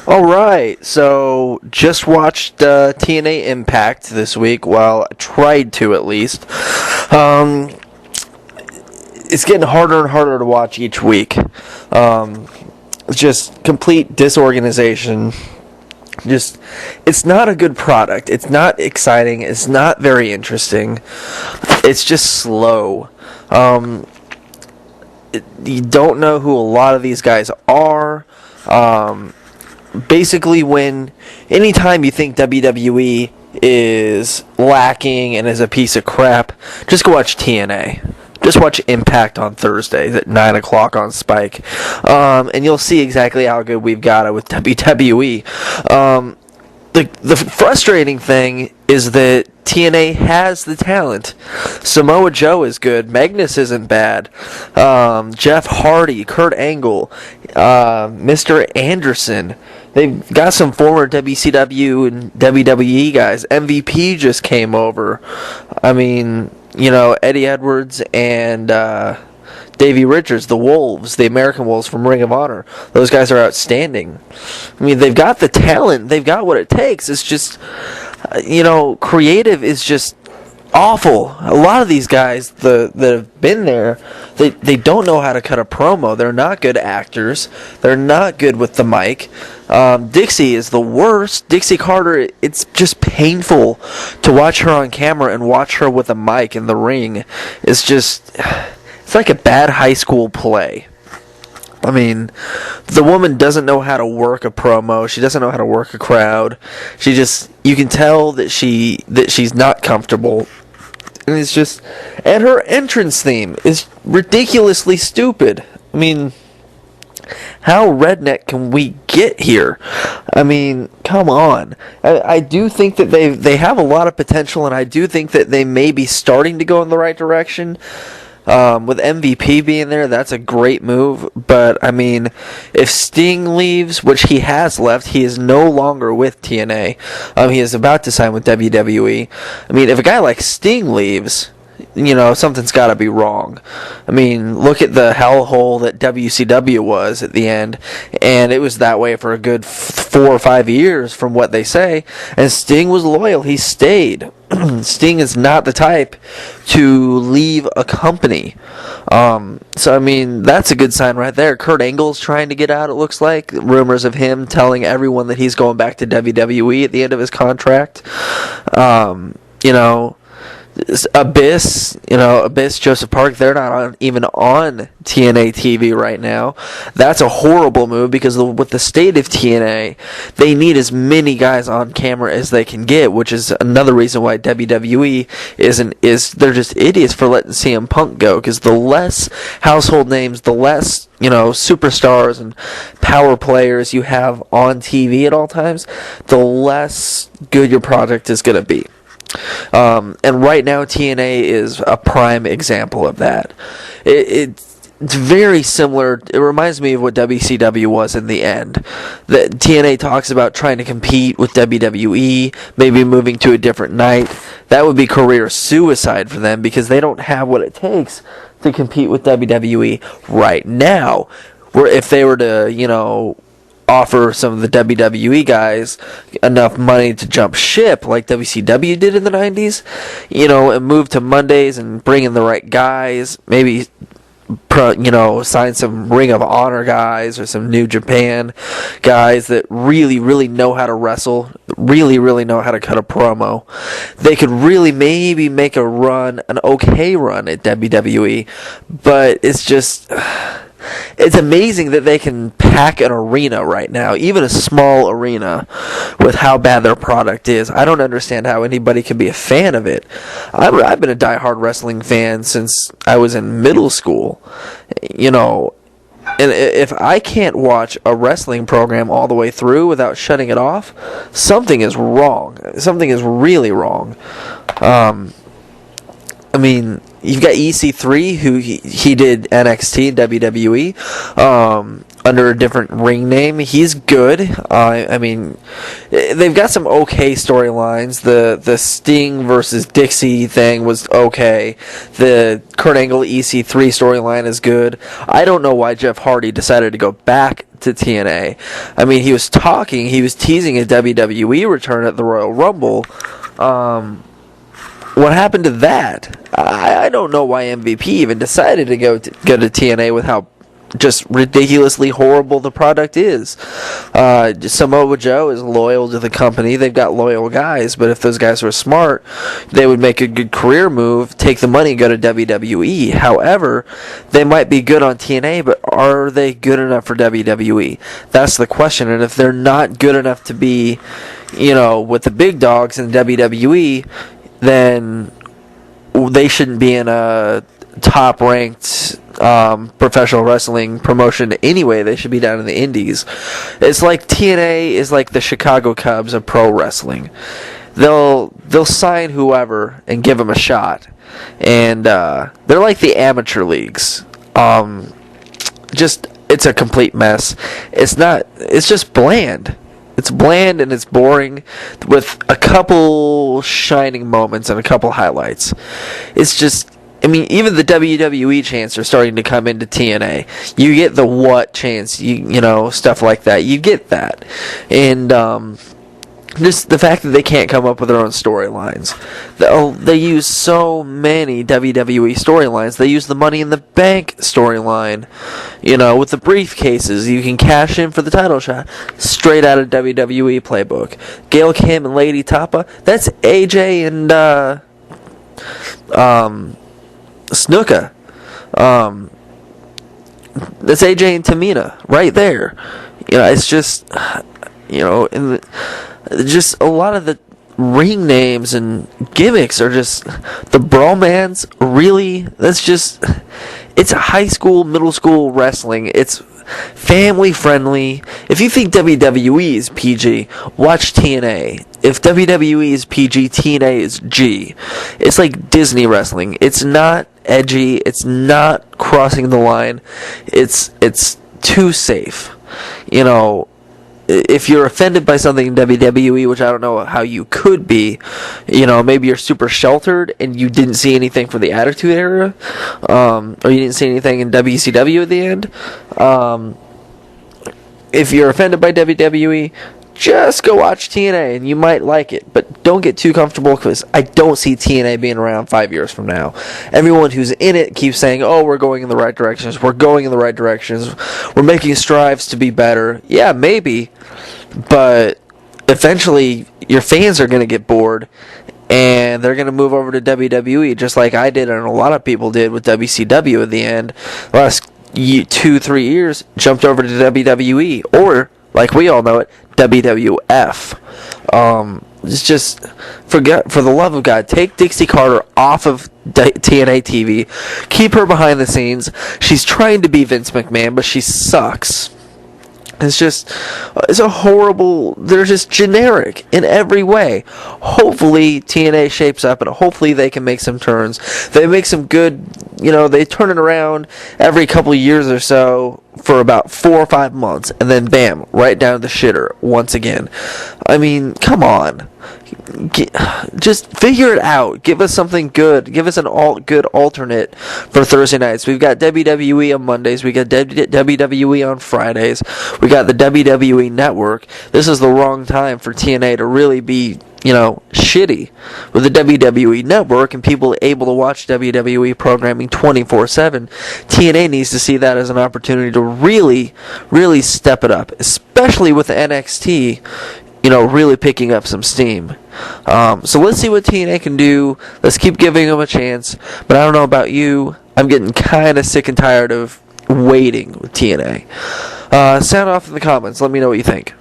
All right, so just watched TNA Impact this week. Well, I tried to at least. Um, it's getting harder and harder to watch each week. It's just complete disorganization. Just, it's not a good product. It's not exciting. It's not very interesting. It's just slow. You don't know who a lot of these guys are. Basically, anytime you think WWE is lacking and is a piece of crap, just go watch TNA. Just watch Impact on Thursdays at 9 o'clock on Spike. And you'll see exactly how good we've got it with WWE. The frustrating thing is that TNA has the talent. Samoa Joe is good. Magnus isn't bad. Jeff Hardy, Kurt Angle, Mr. Anderson. They've got some former WCW and WWE guys. MVP just came over. I mean, Eddie Edwards and Davey Richards, the Wolves, the American Wolves from Ring of Honor. Those guys are outstanding. I mean, they've got the talent. They've got what it takes. It's just, creative is just awful. A lot of these guys that have been there, they don't know how to cut a promo. They're not good actors. They're not good with the mic. Dixie is the worst. Dixie Carter, it's just painful to watch her on camera and watch her with a mic in the ring. It's like a bad high school play. I mean, the woman doesn't know how to work a promo. She doesn't know how to work a crowd. You can tell that she's not comfortable. And her entrance theme is ridiculously stupid. I mean, how redneck can we get here? I mean, come on. I do think that they have a lot of potential, and I do think that they may be starting to go in the right direction. With MVP being there, that's a great move. But, I mean, if Sting leaves, which he has left, he is no longer with TNA. He is about to sign with WWE. I mean, if a guy like Sting leaves, something's got to be wrong. I mean, look at the hellhole that WCW was at the end, and it was that way for a good 4 or 5 years from what they say, and Sting was loyal. He stayed. Sting is not the type to leave a company. So, I mean, that's a good sign right there. Kurt Angle's trying to get out, it looks like. Rumors of him telling everyone that he's going back to WWE at the end of his contract. Abyss, Joseph Park, they're not even on TNA TV right now. That's a horrible move because with the state of TNA, they need as many guys on camera as they can get, which is another reason why WWE they're just idiots for letting CM Punk go, because the less household names, the less superstars and power players you have on TV at all times, the less good your product is going to be. And right now TNA is a prime example of that. It's very similar. It reminds me of what WCW was in the end. That TNA talks about trying to compete with WWE, maybe moving to a different night. That would be career suicide for them because they don't have what it takes to compete with WWE right now. Where if they were to, offer some of the WWE guys enough money to jump ship like WCW did in the 90s, and move to Mondays and bring in the right guys, maybe sign some Ring of Honor guys or some New Japan guys that really, really know how to wrestle, really, really know how to cut a promo. They could really maybe make an okay run at WWE, but it's amazing that they can pack an arena right now, even a small arena, with how bad their product is. I don't understand how anybody can be a fan of it. I've been a diehard wrestling fan since I was in middle school, and if I can't watch a wrestling program all the way through without shutting it off, something is wrong. Something is really wrong. I mean, you've got EC3, who he did NXT and WWE under a different ring name. He's good. I mean, they've got some okay storylines. The Sting versus Dixie thing was okay. The Kurt Angle EC3 storyline is good. I don't know why Jeff Hardy decided to go back to TNA. I mean, he was teasing a WWE return at the Royal Rumble. What happened to that? I don't know why MVP even decided to go to TNA with how just ridiculously horrible the product is. Samoa Joe is loyal to the company. They've got loyal guys, but if those guys were smart, they would make a good career move, take the money, and go to WWE. However, they might be good on TNA, but are they good enough for WWE? That's the question. And if they're not good enough to be, with the big dogs in WWE, then they shouldn't be in a top-ranked professional wrestling promotion anyway. They should be down in the indies. It's like TNA is like the Chicago Cubs of pro wrestling. They'll sign whoever and give them a shot, and they're like the amateur leagues. It's a complete mess. It's just bland. It's bland and it's boring with a couple shining moments and a couple highlights. It's just, even the WWE chants are starting to come into TNA. You get the what chants, stuff like that. You get that. And just the fact that they can't come up with their own storylines. They use so many WWE storylines. They use the Money in the Bank storyline. With the briefcases, you can cash in for the title shot. Straight out of WWE playbook. Gail Kim and Lady Tapa, that's AJ and Snuka. That's AJ and Tamina right there. It's just, just a lot of the ring names and gimmicks are just the bromance. Really, it's a high school, middle school wrestling. It's family friendly. If you think WWE is PG, watch TNA. If WWE is PG, TNA is G. It's like Disney wrestling. It's not edgy. It's not crossing the line. It's too safe. If you're offended by something in WWE, which I don't know how you could be, maybe you're super sheltered and you didn't see anything for the Attitude Era, or you didn't see anything in WCW at the end. If you're offended by WWE, just go watch TNA and you might like it, but don't get too comfortable because I don't see TNA being around 5 years from now. Everyone who's in it keeps saying, oh, we're going in the right directions, we're making strides to be better. Yeah, maybe, but eventually your fans are going to get bored and they're going to move over to WWE just like I did and a lot of people did with WCW at the end. The last 2-3 years jumped over to WWE, or like we all know it, WWF. It's just, for the love of God, take Dixie Carter off of TNA TV. Keep her behind the scenes. She's trying to be Vince McMahon, but she sucks. It's a horrible, they're just generic in every way. Hopefully TNA shapes up and hopefully they can make some turns. They make some good, they turn it around every couple of years or so for about 4 or 5 months and then bam, right down the shitter once again. Come on. Just figure it out. Give us something good. Give us good alternate for Thursday nights. We've got WWE on Mondays. We got WWE on Fridays. We got the WWE Network. This is the wrong time for TNA to really be, shitty. With the WWE Network and people able to watch WWE programming 24/7, TNA needs to see that as an opportunity to really, really step it up, especially with the NXT, really picking up some steam. So let's see what TNA can do. Let's keep giving them a chance. But I don't know about you. I'm getting kind of sick and tired of waiting with TNA. Sound off in the comments. Let me know what you think.